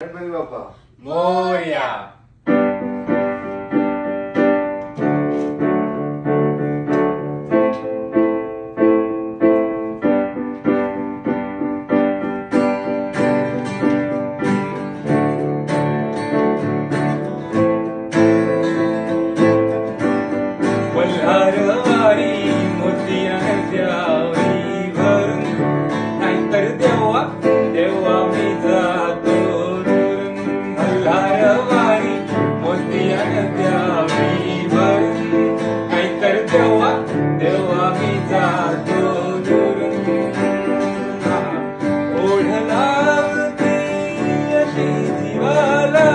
गणपती बाप्पा मोरया. मल्हारवारी मोतियाच्या भरून नाहीतर देवा देवा मी जातो दुरून. मल्हारवारी मोतियाच्या भरून नाहीतर देवा देवा मी जातो दुरून. ओढ लावते अशी जीवाला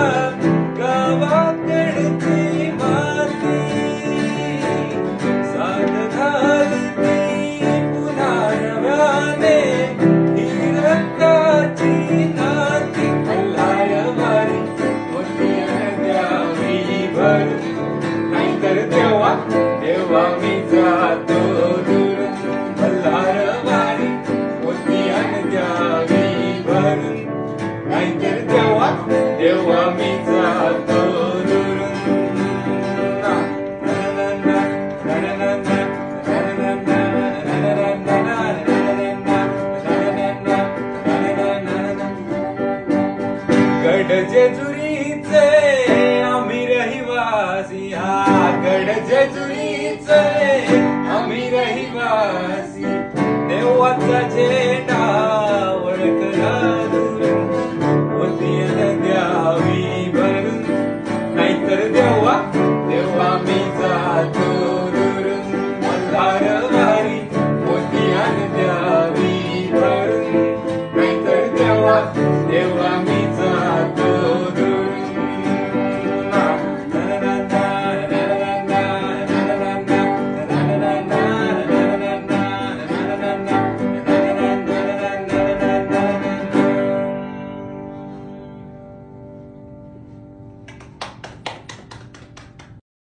गावाकडची माती. नाहीतर देवा देवा मी जातो दुरून. मल्हारवारी मोतियान द्यावी भरून नाहीतर देवा देवा मी जातो दुरून. गड जेजुरीचे आम्ही रहिवासी. हा गड जेजुरीचे आम्ही रहिवासी. देवाचा झेंडा वळखला